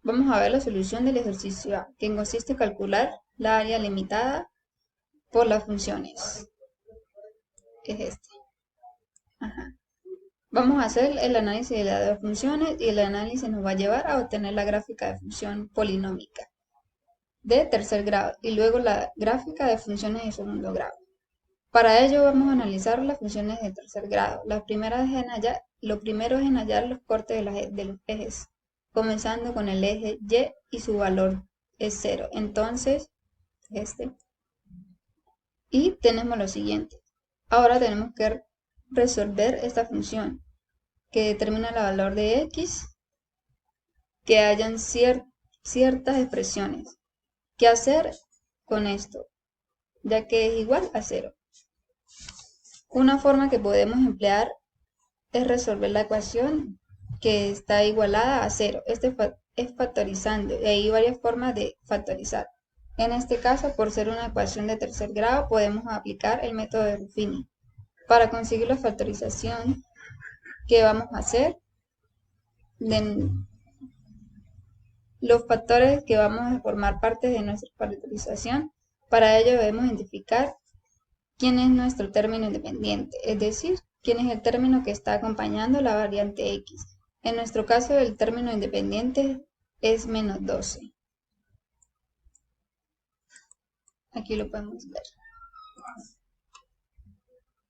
Vamos a ver la solución del ejercicio A, que consiste en calcular la área limitada por las funciones. Es este. Ajá. Vamos a hacer el análisis de las dos funciones y el análisis nos va a llevar a obtener la gráfica de función polinómica de tercer grado y luego la gráfica de funciones de segundo grado. Para ello vamos a analizar las funciones de tercer grado. Lo primero es en hallar los cortes de los ejes, comenzando con el eje Y y su valor es 0. Entonces, este. Y tenemos lo siguiente. Ahora tenemos que resolver esta función que determina el valor de X, que hayan ciertas expresiones. ¿Qué hacer con esto? Ya que es igual a 0. Una forma que podemos emplear es resolver la ecuación que está igualada a 0. Este es factorizando y hay varias formas de factorizar. En este caso, por ser una ecuación de tercer grado, podemos aplicar el método de Ruffini. Para conseguir la factorización, ¿qué vamos a hacer? Los factores que vamos a formar parte de nuestra factorización, para ello debemos identificar quién es nuestro término independiente, es decir, quién es el término que está acompañando la variante X. En nuestro caso, el término independiente es menos 12. Aquí lo podemos ver.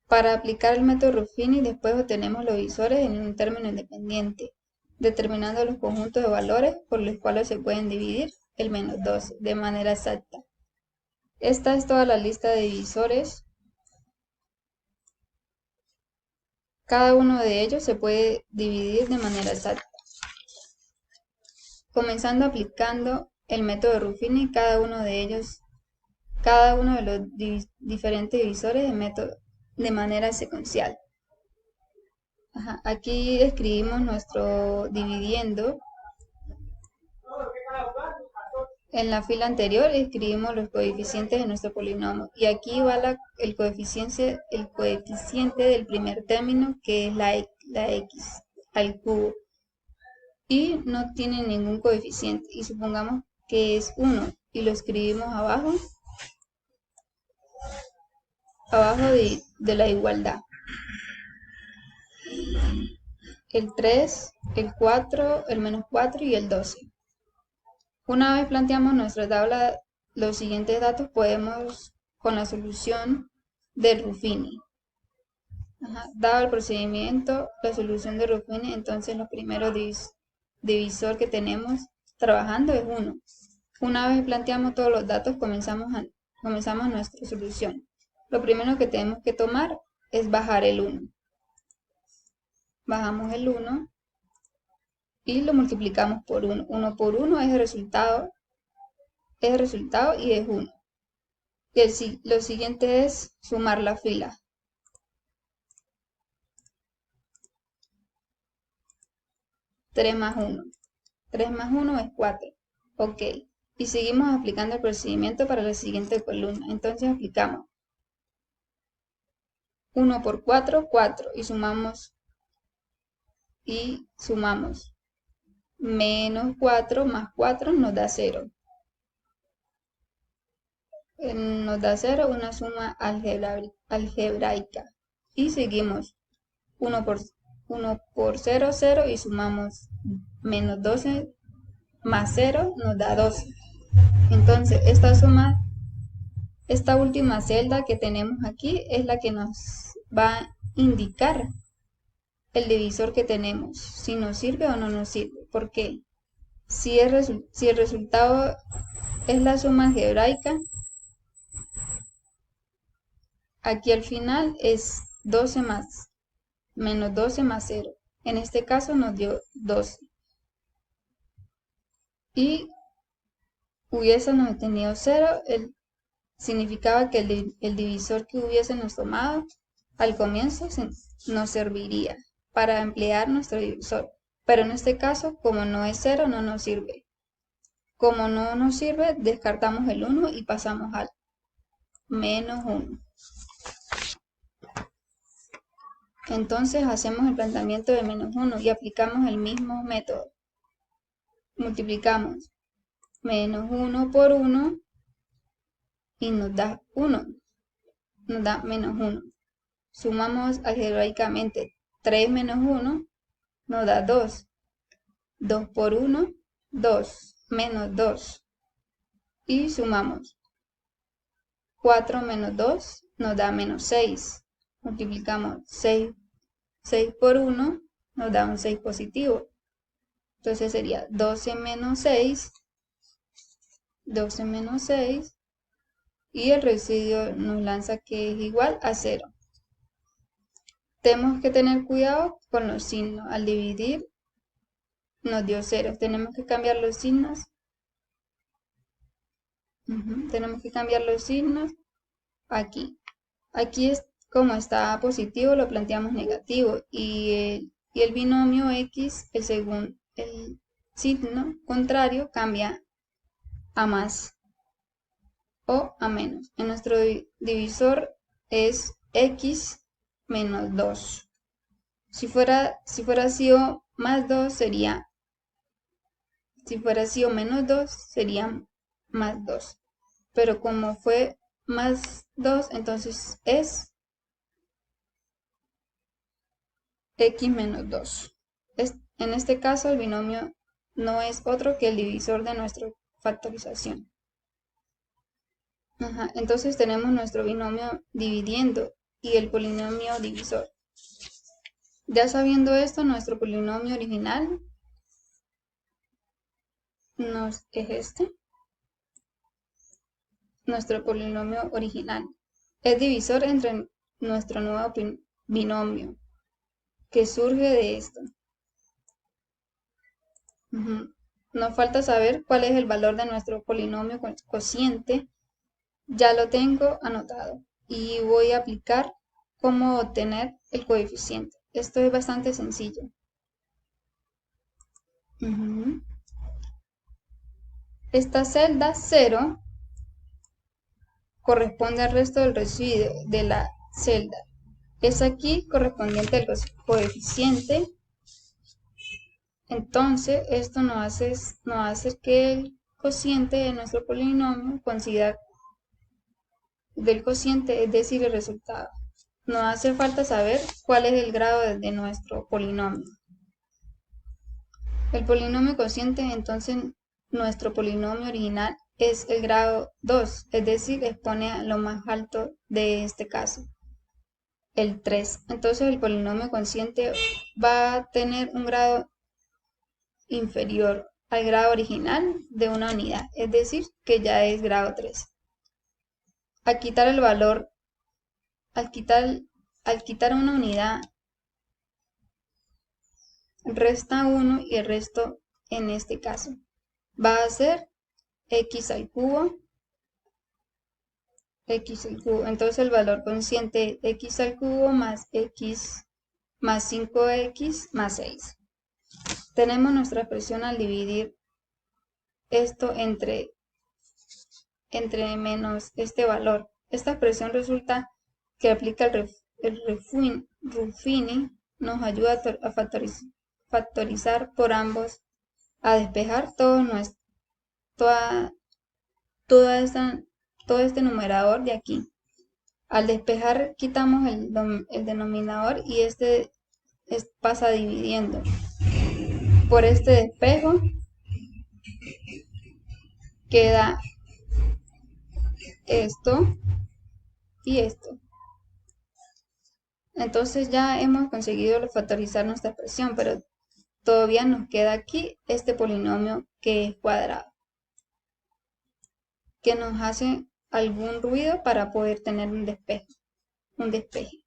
Para aplicar el método Ruffini, después obtenemos los divisores en un término independiente, determinando los conjuntos de valores por los cuales se pueden dividir el menos 12 de manera exacta. Esta es toda la lista de divisores. Cada uno de ellos se puede dividir de manera exacta. Comenzando aplicando el método Ruffini, cada uno de los diferentes divisores de manera secuencial. Aquí escribimos nuestro dividiendo. En la fila anterior escribimos los coeficientes de nuestro polinomio y aquí va el coeficiente del primer término, que es la x al cubo, y no tiene ningún coeficiente, y supongamos que es 1 y lo escribimos abajo de la igualdad. El 3, el 4, el menos 4 y el 12. Una vez planteamos nuestra tabla, los siguientes datos podemos con la solución de Ruffini. Dado el procedimiento, la solución de Ruffini, entonces los primeros divisor que tenemos trabajando es 1. Una vez planteamos todos los datos, comenzamos nuestra solución. Lo primero que tenemos que tomar es bajar el 1. Bajamos el 1 y lo multiplicamos por 1. 1 por 1 es el resultado y es 1. Y lo siguiente es sumar la fila. 3 más 1. 3 más 1 es 4. Ok. Y seguimos aplicando el procedimiento para la siguiente columna. Entonces aplicamos 1 por 4, 4. Y sumamos. Menos 4 más 4 nos da 0. Nos da 0, una suma algebraica. Y seguimos 1 por 0, 0 y sumamos menos 12 más 0 nos da 12. Entonces esta última celda que tenemos aquí es la que nos va a indicar el divisor que tenemos, si nos sirve o no nos sirve. ¿Por qué? Si el resultado es la suma algebraica, aquí al final es 12 más menos 12 más 0. En este caso nos dio 12. Y hubiésemos tenido 0, significaba que el divisor que hubiésemos tomado al comienzo nos serviría para emplear nuestro divisor. Pero en este caso, como no es 0, no nos sirve. Como no nos sirve, descartamos el 1 y pasamos al menos 1. Entonces hacemos el planteamiento de menos 1 y aplicamos el mismo método. multiplicamos menos 1 por 1 y nos da 1, nos da menos 1. Sumamos algebraicamente 3 menos 1 nos da 2. 2 por 1, 2, menos 2. Y sumamos 4 menos 2 nos da menos 6. Multiplicamos 6 por 1 nos da un 6 positivo. Entonces sería 12 menos 6, 12 menos 6, y el residuo nos lanza que es igual a 0. Tenemos que tener cuidado con los signos. Al dividir nos dio 0. Tenemos que cambiar los signos. Tenemos que cambiar los signos aquí. Aquí es como está positivo, lo planteamos negativo. Y el binomio X, según el signo contrario, cambia a más o a menos. En nuestro divisor es X menos 2. Si fuera sido más 2 sería, si fuera sido menos 2 sería más 2. Pero como fue más 2, entonces es X menos 2. En este caso el binomio no es otro que el divisor de nuestra factorización. Entonces tenemos nuestro binomio dividiendo y el polinomio divisor. Ya sabiendo esto, nuestro polinomio original es este. Nuestro polinomio original es divisor entre nuestro nuevo binomio que surge de esto. Nos falta saber cuál es el valor de nuestro polinomio cociente. Ya lo tengo anotado y voy a aplicar cómo obtener el coeficiente. Esto es bastante sencillo. Esta celda 0 corresponde al resto del residuo de la celda. Es aquí correspondiente al coeficiente. Entonces, esto nos hace que el cociente de nuestro polinomio coincida del cociente, es decir, el resultado. Nos hace falta saber cuál es el grado de nuestro polinomio. El polinomio cociente, entonces, nuestro polinomio original es el grado 2, es decir, expone a lo más alto de este caso, el 3. Entonces el polinomio cociente va a tener un grado inferior al grado original de una unidad, es decir, que ya es grado 3. Al quitar el valor, al quitar una unidad, resta 1 y el resto en este caso va a ser x al cubo. Entonces el valor cociente x al cubo más x más 5x más 6. Tenemos nuestra expresión al dividir esto entre menos este valor. Esta expresión resulta que aplica el Ruffini, nos ayuda a factorizar por ambos, a despejar todo este numerador de aquí. Al despejar quitamos el denominador y este pasa dividiendo. Por este despejo queda esto y esto. Entonces ya hemos conseguido factorizar nuestra expresión, pero todavía nos queda aquí este polinomio que es cuadrado, que nos hace algún ruido para poder tener un despeje.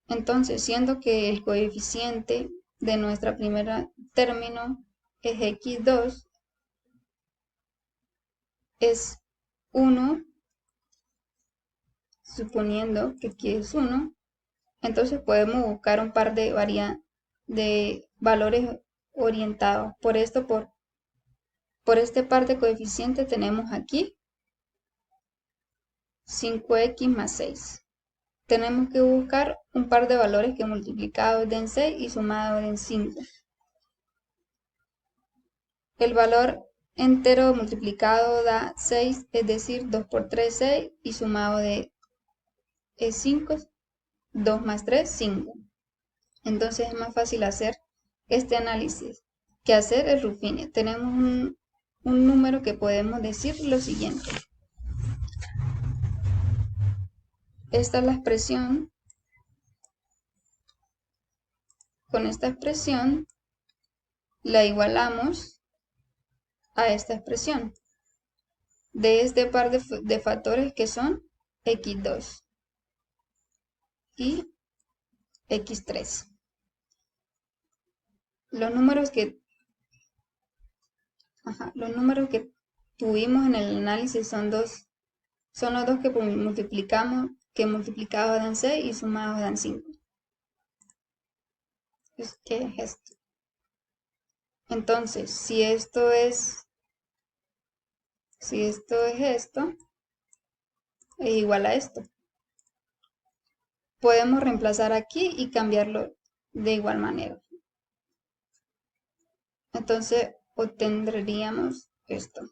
Entonces, siendo que el coeficiente de nuestra primera término es x2, es 1, suponiendo que aquí es 1, entonces podemos buscar un par de valores orientados. Por esto, por este par de coeficientes tenemos aquí 5x más 6. Tenemos que buscar un par de valores que multiplicados den 6 y sumados den 5. El valor entero multiplicado da 6, es decir, 2 por 3, 6, y sumado es 5, 2 más 3, 5. Entonces es más fácil hacer este análisis que hacer el Ruffini. Tenemos un número que podemos decir lo siguiente. Esta es la expresión. Con esta expresión la igualamos a esta expresión de este par de factores que son x2 y x3. Los números que tuvimos en el análisis son los dos que multiplicamos, que multiplicados dan 6 y sumados dan 5. ¿Qué es esto? Entonces, si esto es esto, es igual a esto. Podemos reemplazar aquí y cambiarlo de igual manera. Entonces, obtendríamos esto.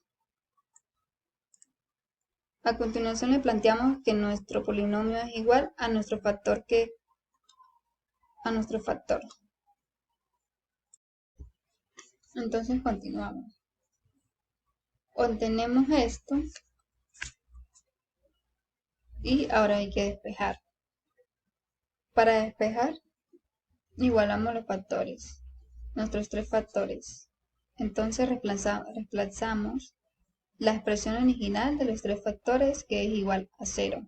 A continuación le planteamos que nuestro polinomio es igual a nuestro factor Entonces continuamos. Obtenemos esto y ahora hay que despejar. Para despejar, igualamos los factores, nuestros tres factores. Entonces reemplazamos la expresión original de los tres factores, que es igual a 0.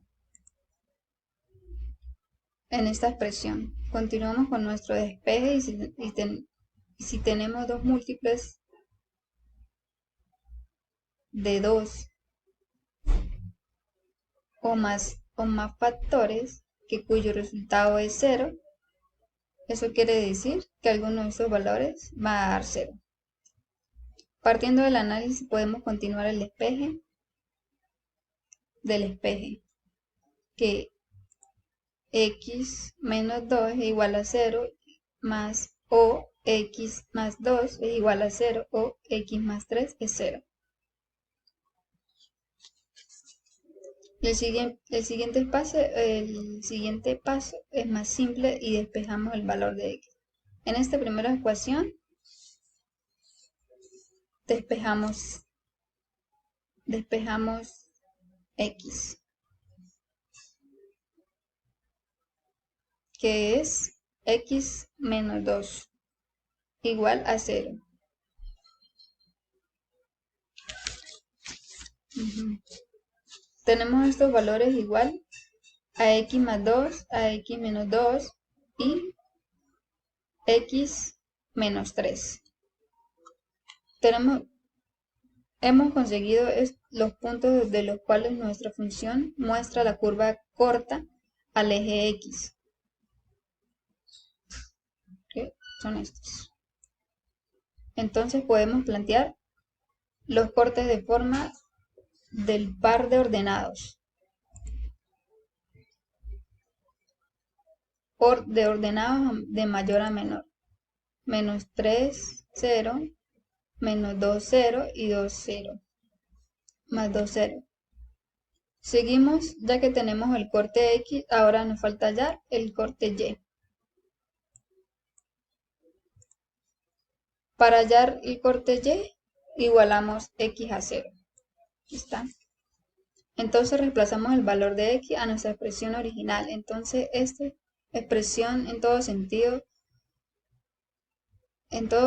En esta expresión, continuamos con nuestro despeje y si tenemos dos múltiples de 2 o más factores cuyo resultado es 0, eso quiere decir que alguno de esos valores va a dar 0. Partiendo del análisis podemos continuar el despeje del despeje, que x menos 2 es igual a 0 más o x más 2 es igual a 0 o x más 3 es 0. El siguiente paso es más simple y despejamos el valor de x. En esta primera ecuación despejamos x, que es x menos 2 igual a 0. Tenemos estos valores igual a x más 2, a x menos 2 y x menos 3. Hemos conseguido los puntos desde los cuales nuestra función muestra la curva corta al eje x. ¿Qué son estos? Entonces podemos plantear los cortes de forma del par de ordenados. De ordenados de mayor a menor. Menos 3, 0, menos 2, 0 y 2, 0. Más 2, 0. Seguimos, ya que tenemos el corte X, ahora nos falta hallar el corte Y. Para hallar el corte Y, igualamos X a 0. Aquí está. Entonces reemplazamos el valor de X a nuestra expresión original. Entonces esta expresión en todos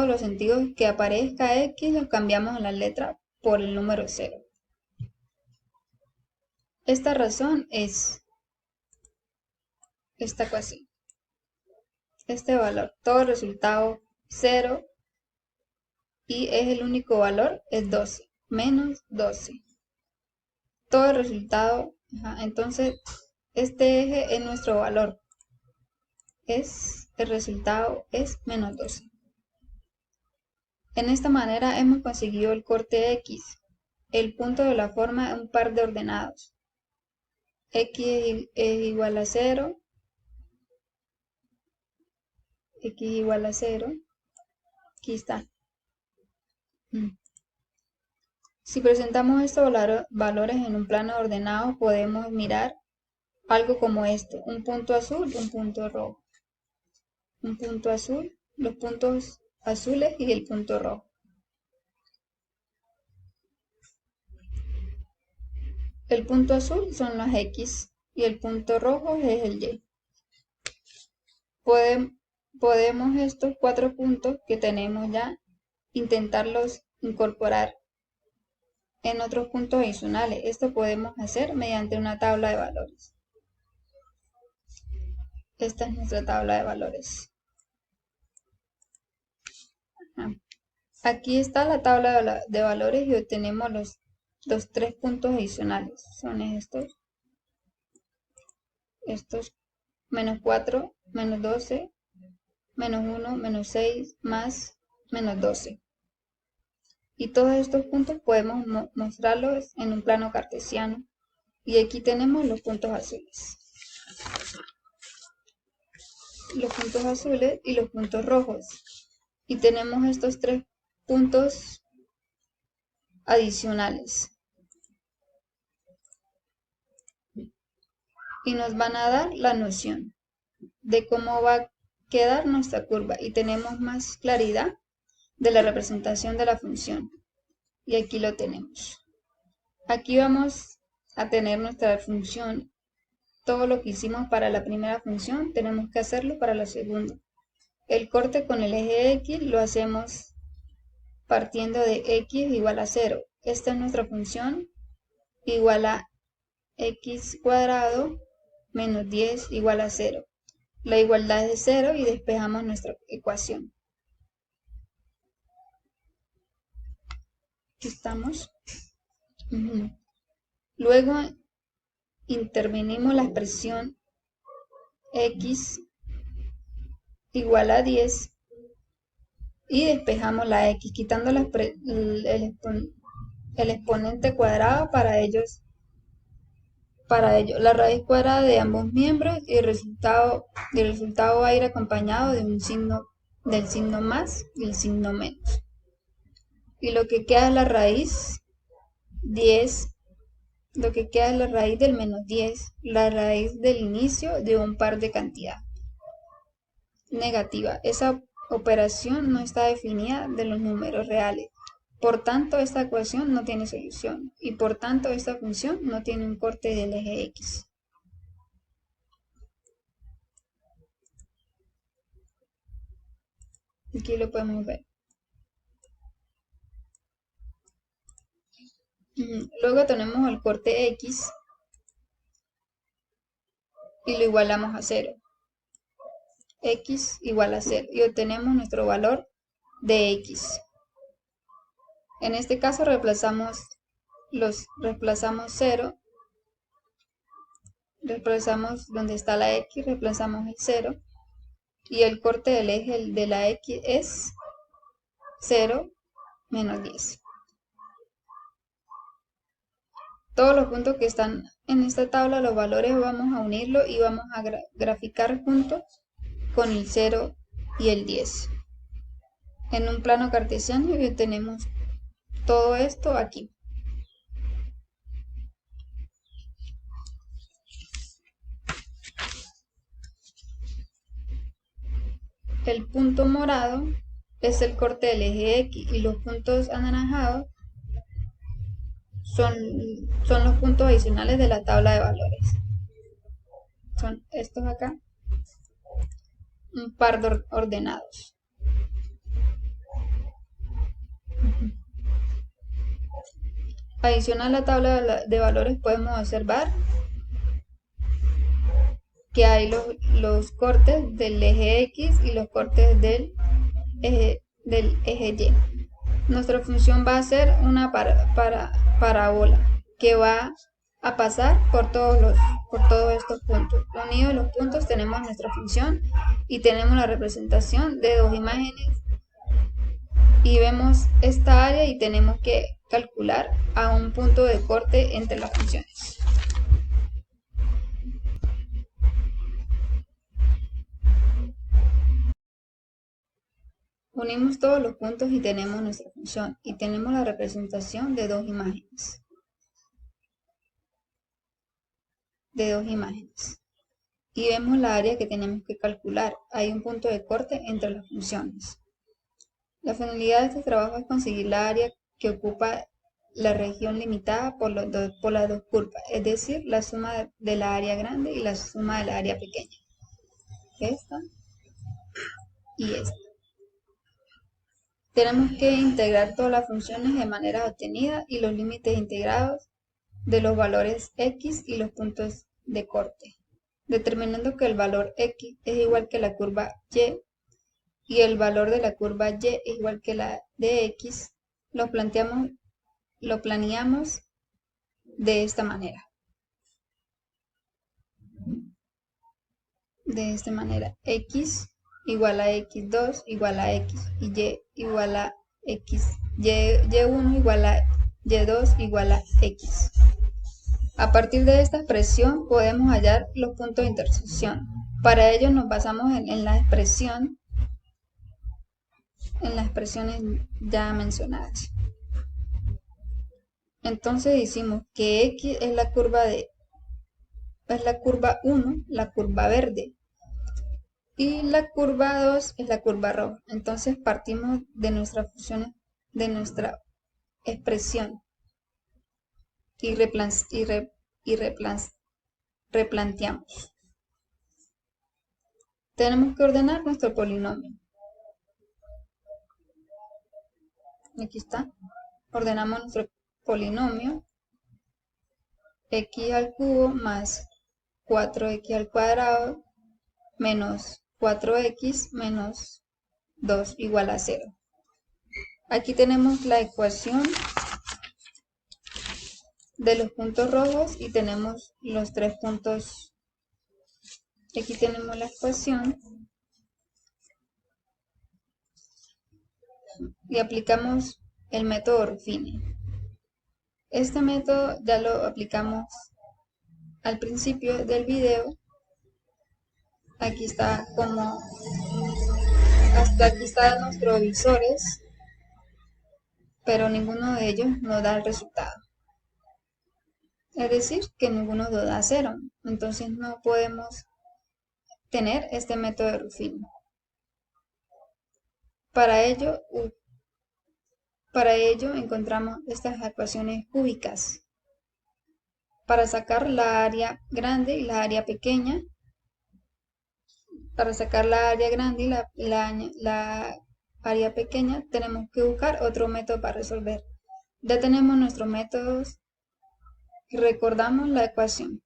los sentidos que aparezca X, lo cambiamos en la letra por el número 0. Esta razón es esta ecuación. Este valor, todo el resultado 0 y es el único valor, es 12, menos 12. Todo el resultado, entonces este eje es nuestro valor. El resultado es menos 12. En esta manera hemos conseguido el corte X. El punto de la forma es un par de ordenados. X es igual a 0. X igual a 0. Aquí está. Mm. Si presentamos estos valores en un plano ordenado, podemos mirar algo como esto: un punto azul, un punto rojo, un punto azul, los puntos azules y el punto rojo. El punto azul son las X y el punto rojo es el Y. Podemos estos 4 puntos que tenemos ya intentarlos incorporar en otros puntos adicionales. Esto podemos hacer mediante una tabla de valores. Esta es nuestra tabla de valores. Aquí está la tabla de valores y obtenemos los 3 puntos adicionales. Son estos menos 4, menos 12, menos 1, menos 6, más menos 12. Y todos estos puntos podemos mostrarlos en un plano cartesiano. Y aquí tenemos los puntos azules. Los puntos azules y los puntos rojos. Y tenemos estos 3 puntos adicionales. Y nos van a dar la noción de cómo va a quedar nuestra curva. Y tenemos más claridad de la representación de la función. Y aquí lo tenemos. Aquí vamos a tener nuestra función. Todo lo que hicimos para la primera función tenemos que hacerlo para la segunda. El corte con el eje X lo hacemos partiendo de X igual a 0. Esta es nuestra función igual a X cuadrado menos 10 igual a 0. La igualdad es de 0 y despejamos nuestra ecuación. Aquí estamos. Luego intervenimos la expresión X igual a 10 y despejamos la X, quitando el exponente cuadrado para ello la raíz cuadrada de ambos miembros y el resultado va a ir acompañado de del signo más y el signo menos. Y lo que queda es la raíz 10, lo que queda es la raíz del menos 10, la raíz del inicio de un par de cantidad negativa. Esa operación no está definida de los números reales. Por tanto, esta ecuación no tiene solución y por tanto esta función no tiene un corte del eje X. Aquí lo podemos ver. Luego tenemos el corte X y lo igualamos a 0. X igual a 0 y obtenemos nuestro valor de X. En este caso reemplazamos 0, reemplazamos donde está la X, reemplazamos el 0 y el corte del eje de la X es 0 menos 10. Todos los puntos que están en esta tabla, los valores vamos a unirlos y vamos a graficar juntos con el 0 y el 10. En un plano cartesiano y obtenemos todo esto aquí. El punto morado es el corte del eje X y los puntos anaranjados son los puntos adicionales de la tabla de valores. Son estos acá, un par de ordenados. Adicional a la tabla de valores podemos observar que hay los cortes del eje X y los cortes del eje Y. Nuestra función va a ser una parábola que va a pasar por todos estos puntos. Unidos los puntos tenemos nuestra función y tenemos la representación de dos imágenes y vemos esta área y tenemos que calcular a un punto de corte entre las funciones. Unimos todos los puntos y tenemos nuestra función y tenemos la representación de dos imágenes. Y vemos la área que tenemos que calcular. Hay un punto de corte entre las funciones. La finalidad de este trabajo es conseguir la área que ocupa la región limitada por las dos curvas, es decir, la suma de la área grande y la suma de la área pequeña. Esta y esta. Tenemos que integrar todas las funciones de manera obtenida y los límites integrados de los valores x y los puntos de corte, determinando que el valor x es igual que la curva y el valor de la curva y es igual que la de x. Lo planeamos de esta manera. X igual a x2 igual a x y igual a x, y1 igual a y2 igual a x. A partir de esta expresión podemos hallar los puntos de intersección. Para ello nos basamos en las expresiones ya mencionadas. Entonces decimos que x es la curva 1, la curva verde, y la curva 2 es la curva roja. Entonces partimos de nuestras funciones, de nuestra expresión y replanteamos. Tenemos que ordenar nuestro polinomio. Aquí está. Ordenamos nuestro polinomio. X al cubo más 4x al cuadrado menos 4x menos 2 igual a 0. Aquí tenemos la ecuación de los puntos rojos y tenemos los tres puntos. Aquí tenemos la ecuación y aplicamos el método Ruffini. Este método ya lo aplicamos al principio del video. Aquí está hasta aquí están nuestros visores, pero ninguno de ellos nos da el resultado. Es decir, que ninguno nos da 0. Entonces no podemos tener este método de Ruffini. Para ello encontramos estas ecuaciones cúbicas. Para sacar la área grande y la área pequeña, la área pequeña, tenemos que buscar otro método para resolver. Ya tenemos nuestros métodos y recordamos la ecuación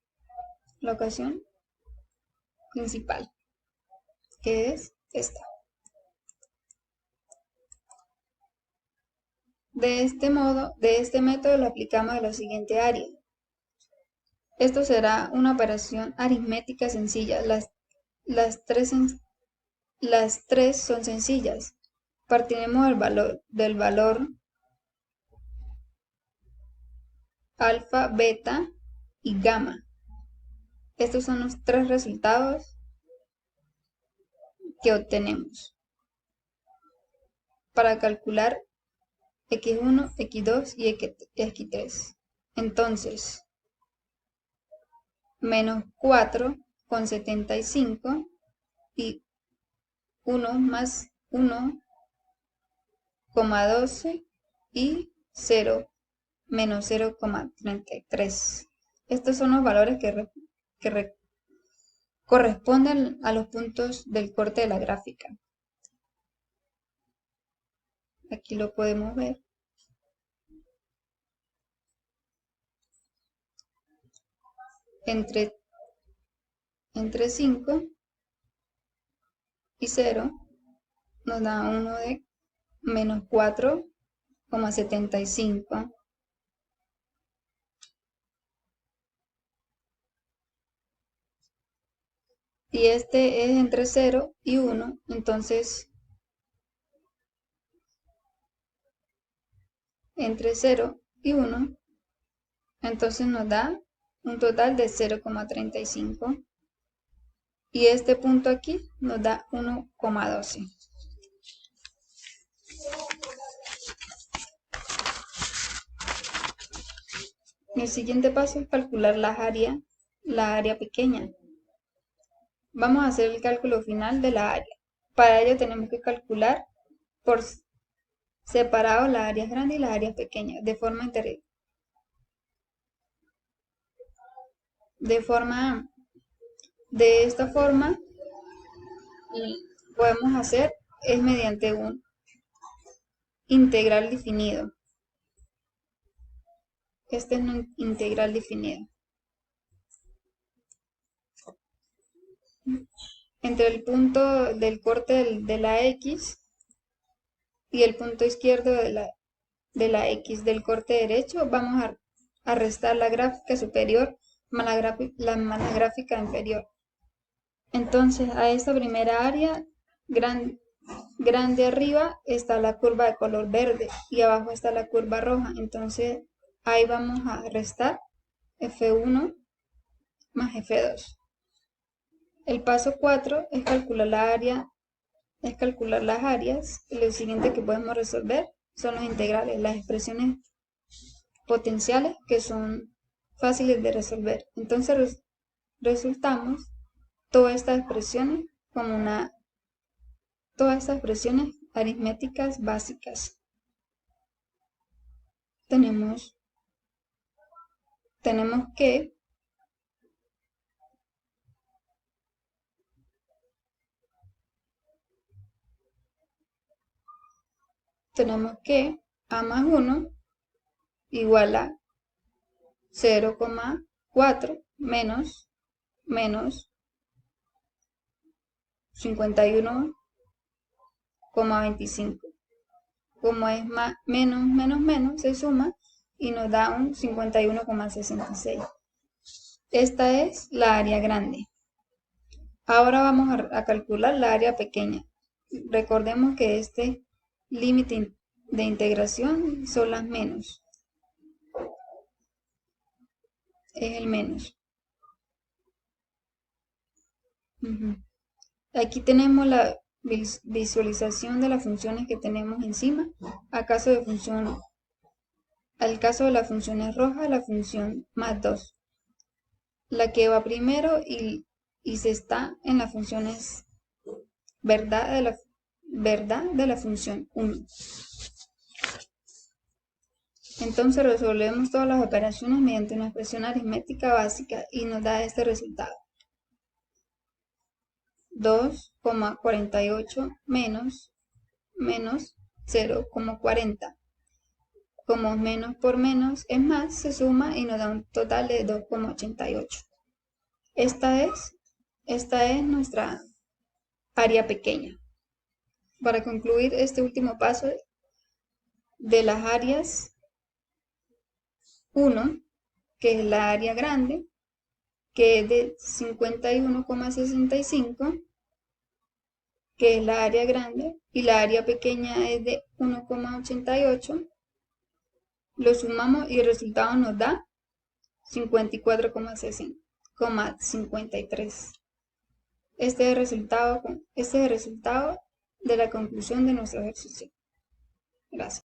principal, que es esta. De este método lo aplicamos a la siguiente área. Esto será una operación aritmética sencilla. Las tres son sencillas. Partiremos del valor alfa, beta y gamma. Estos son los tres resultados que obtenemos para calcular x1, x2 y x3. Entonces, menos 4,75 y 1 más 1,12 y 0 menos 0,33. Estos son los valores que corresponden a los puntos del corte de la gráfica. Aquí lo podemos ver. Entre 5 y 0 nos da uno de menos 4,75. Y este es entre 0 y 1, entonces entre 0 y 1, entonces nos da un total de 0,35. Y este punto aquí nos da 1,12. El siguiente paso es calcular la área pequeña. Vamos a hacer el cálculo final de la área. Para ello tenemos que calcular por separado las áreas grandes y las áreas pequeñas, de esta forma podemos hacer es mediante un integral definido. Este es un integral definido. Entre el punto del corte de la X y el punto izquierdo de la X del corte derecho, vamos a restar la gráfica superior más la gráfica inferior. Entonces, a esta primera área grande arriba está la curva de color verde y abajo está la curva roja. Entonces, ahí vamos a restar F1 más F2. El paso 4 es calcular las áreas. Lo siguiente que podemos resolver son los integrales, las expresiones potenciales que son fáciles de resolver. Entonces resultamos todas estas expresiones aritméticas básicas. Tenemos que A más 1 igual a 0,4 menos 51,25. Como es menos, se suma y nos da un 51,66. Esta es la área grande. Ahora vamos a calcular la área pequeña. Recordemos que este límite de integración son las menos. Es el menos. Aquí tenemos la visualización de las funciones que tenemos encima. Al caso de la función es roja, la función más 2. La que va primero y se está en las funciones verdad de la función 1. Entonces resolvemos todas las operaciones mediante una expresión aritmética básica y nos da este resultado. 2,48 menos 0,40. Como menos por menos es más, se suma y nos da un total de 2,88. Esta es nuestra área pequeña. Para concluir este último paso de las áreas, 1, que es la área grande, que es de 51,65, que es la área grande, y la área pequeña es de 1,88. Lo sumamos y el resultado nos da 54,53. Este es el resultado de la conclusión de nuestro ejercicio. Gracias.